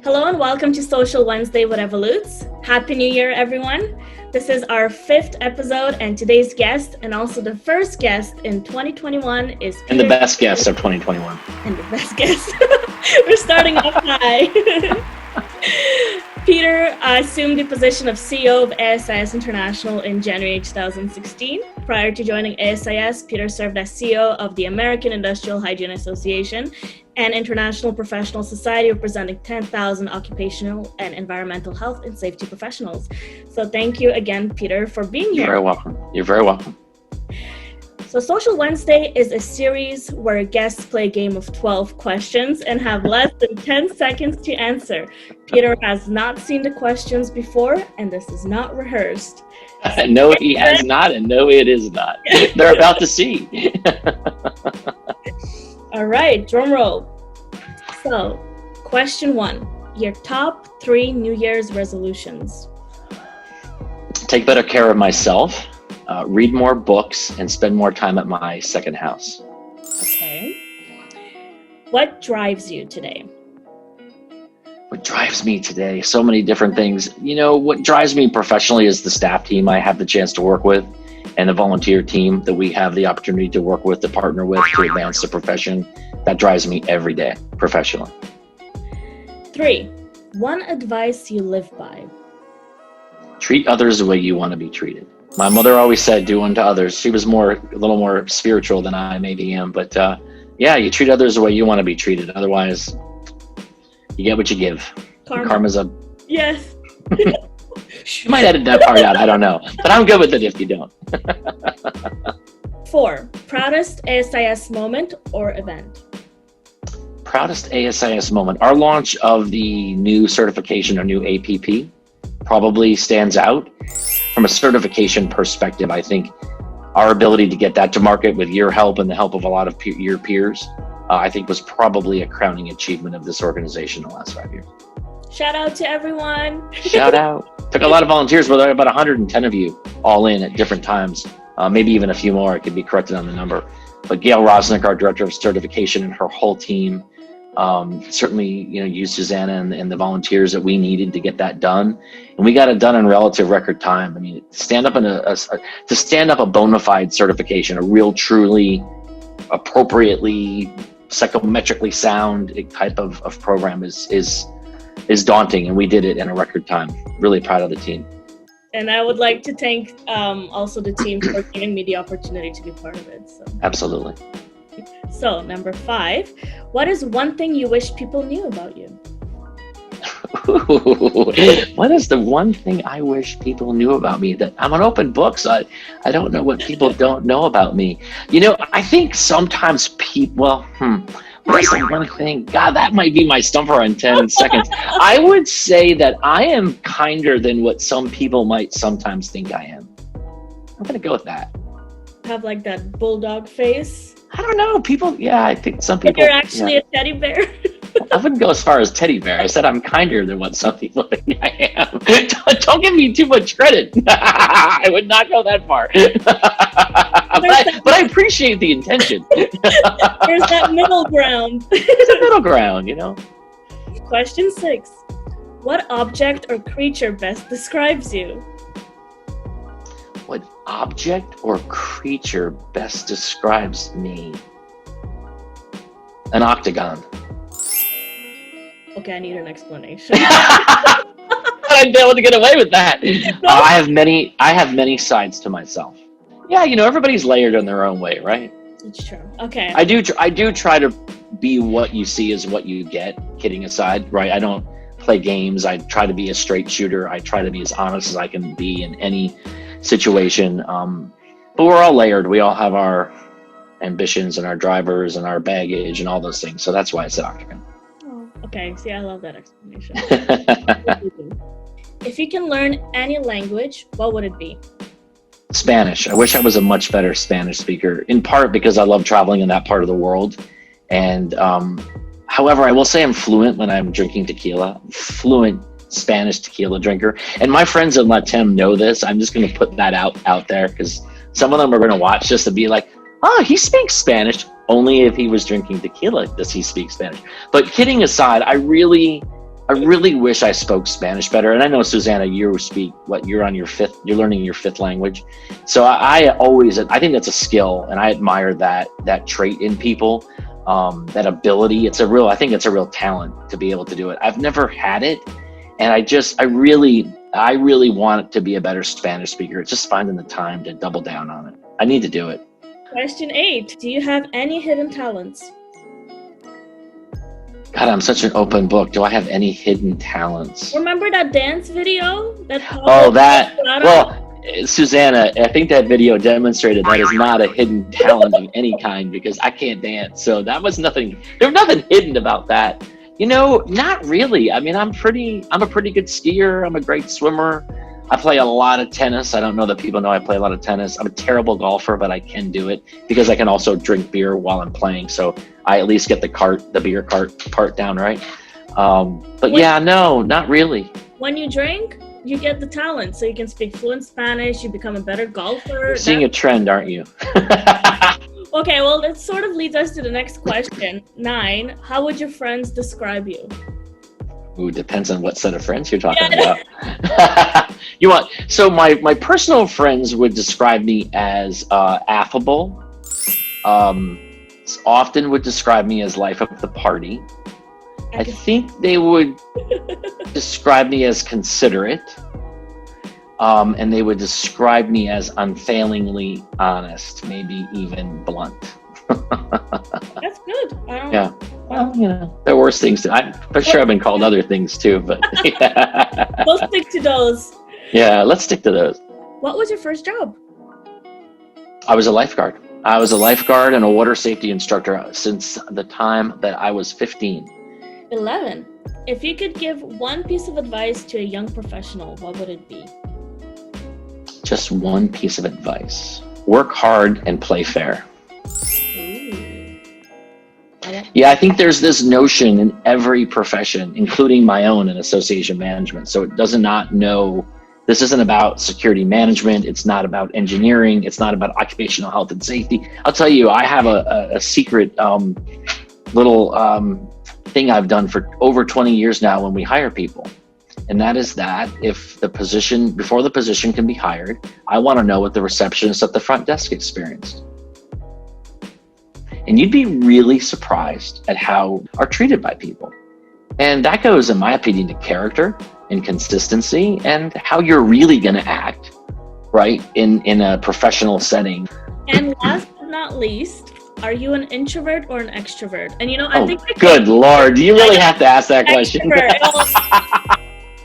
Hello and welcome to Social Wednesday with Evolutz. Happy New Year, everyone. This is our 5th episode, and today's guest, and also the first guest in 2021, is Peter. And the best guest of 2021. And the best guest. We're starting off high. Peter assumed the position of CEO of ASIS International in January 2016. Prior to joining ASIS, Peter served as CEO of the American Industrial Hygiene Association, an international professional society representing 10,000 occupational and environmental health and safety professionals. So thank you again, Peter, for being here. You're very welcome. You're very welcome. So Social Wednesday is a series where guests play a game of 12 questions and have less than 10 seconds to answer. Peter has not seen the questions before, and this is not rehearsed. No, he has not, and no, it is not. They're about to see. All right, drum roll. So, question 1. Your top 3 New Year's resolutions. Take better care of myself, read more books, and spend more time at my second house. Okay. What drives you today? What drives me today? So many different things. You know, what drives me professionally is the staff team I have the chance to work with, and the volunteer team that we have the opportunity to work with, to partner with, to advance the profession. That drives me every day professionally. 3. One advice you live by. Treat others the way you want to be treated. My mother always said, do unto others. She was a little more spiritual than I maybe am, but you treat others the way you want to be treated. Otherwise, you get what you give. Karma's a... Yes. You might edit that part out, I don't know. But I'm good with it if you don't. 4. Proudest ASIS moment or event. Proudest ASIS moment. Our launch of the new certification or new APP probably stands out. From a certification perspective, I think our ability to get that to market with your help and the help of a lot of your peers, I think was probably a crowning achievement of this organization in the last 5 years. Shout out to everyone. Shout out. Took a lot of volunteers, but there were about 110 of you all in at different times. Maybe even a few more. I could be corrected on the number. But Gail Rosnick, our director of certification, and her whole team, certainly, used Susanna and the volunteers that we needed to get that done. And we got it done in relative record time. I mean, to stand up a bona fide certification, a real, truly, appropriately, psychometrically sound type of program is daunting, and we did it in a record time. Really proud of the team. And I would like to thank also the team for giving me the opportunity to be part of it. So. Absolutely. So, number 5, what is one thing you wish people knew about you? What is the one thing I wish people knew about me? That I'm an open book, so I don't know what people don't know about me. I think sometimes people, what's the one thing? God, that might be my stumper in 10 seconds. I would say that I am kinder than what some people might sometimes think I am. I'm going to go with that. Have like that bulldog face? I don't know. I think some people... But you're actually a teddy bear? I wouldn't go as far as teddy bear. I said I'm kinder than what some people think I am. Don't give me too much credit. I would not go that far. But I appreciate the intention. There's that middle ground. There's a middle ground, Question 6. What object or creature best describes you? What object or creature best describes me? An octagon. Okay, I need an explanation. I'd be able to get away with that. No. I have many sides to myself. Yeah, everybody's layered in their own way, right? It's true. Okay. I do try to be what you see is what you get, kidding aside, right? I don't play games. I try to be a straight shooter. I try to be as honest as I can be in any situation. But we're all layered. We all have our ambitions and our drivers and our baggage and all those things. So that's why I said octagon. Oh, okay. See, I love that explanation. If you can learn any language, what would it be? Spanish. I wish I was a much better Spanish speaker, in part because I love traveling in that part of the world. And however, I will say I'm fluent when I'm drinking tequila. Fluent Spanish tequila drinker. And my friends in Latin know this. I'm just going to put that out there because some of them are going to watch just to be like, oh, he speaks Spanish. Only if he was drinking tequila does he speak Spanish. But kidding aside, I really I really wish I spoke Spanish better. And I know, Susanna, you're learning your fifth language. So I think that's a skill, and I admire that trait in people, that ability. I think it's a real talent to be able to do it. I've never had it. And I really want to be a better Spanish speaker. It's just finding the time to double down on it. I need to do it. Question 8. Do you have any hidden talents? God, I'm such an open book. Do I have any hidden talents? Remember that dance video? Susanna, I think that video demonstrated that is not a hidden talent of any kind, because I can't dance. So that was nothing. There was nothing hidden about that. Not really. I mean, I'm a pretty good skier. I'm a great swimmer. I play a lot of tennis. I don't know that people know I play a lot of tennis. I'm a terrible golfer, but I can do it because I can also drink beer while I'm playing. So I at least get the beer cart part down right. No, not really. When you drink, you get the talent. So you can speak fluent Spanish. You become a better golfer. You're seeing a trend, aren't you? Okay, well, that sort of leads us to the next question. 9. How would your friends describe you? Ooh, depends on what set of friends you're talking about. So my personal friends would describe me as affable. Often would describe me as life of the party. I think they would describe me as considerate. And they would describe me as unfailingly honest, maybe even blunt. That's good. Yeah. Well, there are worse things too. I'm sure I've been called other things too, but we'll stick to those. Yeah, let's stick to those. What was your first job? I was a lifeguard. I was a lifeguard and a water safety instructor since the time that I was 15. 11. If you could give one piece of advice to a young professional, what would it be? Just one piece of advice. Work hard and play fair. Yeah, I think there's this notion in every profession, including my own in association management. So it does not know, this isn't about security management. It's not about engineering. It's not about occupational health and safety. I'll tell you, I have a secret little thing I've done for over 20 years now when we hire people. And that is that before the position can be hired, I want to know what the receptionist at the front desk experienced. And you'd be really surprised at how are treated by people. And that goes, in my opinion, to character and consistency and how you're really going to act, right, in a professional setting. And last but not least, are you an introvert or an extrovert? And I think good Lord, do you really have to ask that question?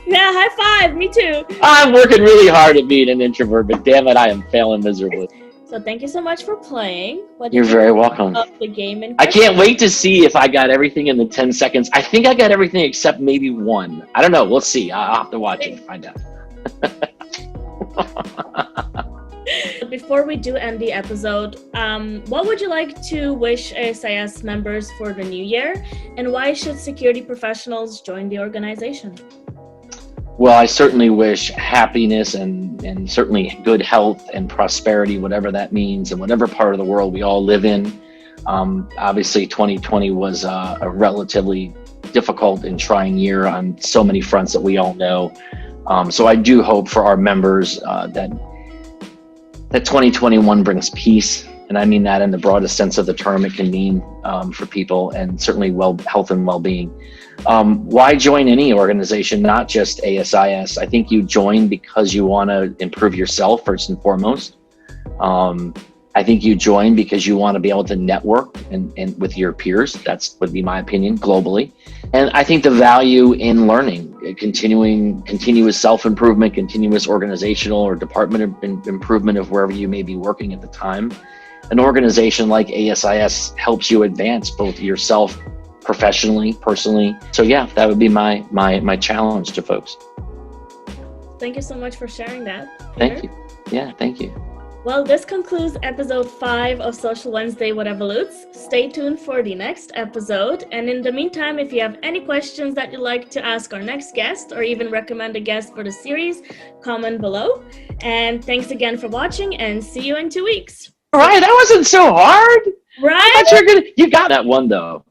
Yeah, high five, me too. I'm working really hard at being an introvert, but damn it, I am failing miserably. So thank you so much for playing. You're very welcome. The game I can't wait to see if I got everything in the 10 seconds. I think I got everything except maybe one. I don't know. We'll see. I'll have to watch it and find out. Before we do end the episode, what would you like to wish ASIS members for the new year? And why should security professionals join the organization? Well, I certainly wish happiness and certainly good health and prosperity, whatever that means, in whatever part of the world we all live in. Obviously, 2020 was a relatively difficult and trying year on so many fronts that we all know. So I do hope for our members that 2021 brings peace. And I mean that in the broadest sense of the term it can mean for people, and certainly health and well-being. Why join any organization, not just ASIS? I think you join because you want to improve yourself first and foremost. I think you join because you want to be able to network and with your peers. That's would be my opinion globally. And I think the value in learning, continuous self-improvement, continuous organizational or department improvement of wherever you may be working at the time. An organization like ASIS helps you advance both yourself professionally, personally. So yeah, that would be my challenge to folks. Thank you so much for sharing that, Peter. Thank you. Yeah, thank you. Well, this concludes episode 5 of Social Wednesday with Evolutz. Stay tuned for the next episode. And in the meantime, if you have any questions that you'd like to ask our next guest or even recommend a guest for the series, comment below. And thanks again for watching, and see you in 2 weeks. All right, that wasn't so hard. Right? You got that one though.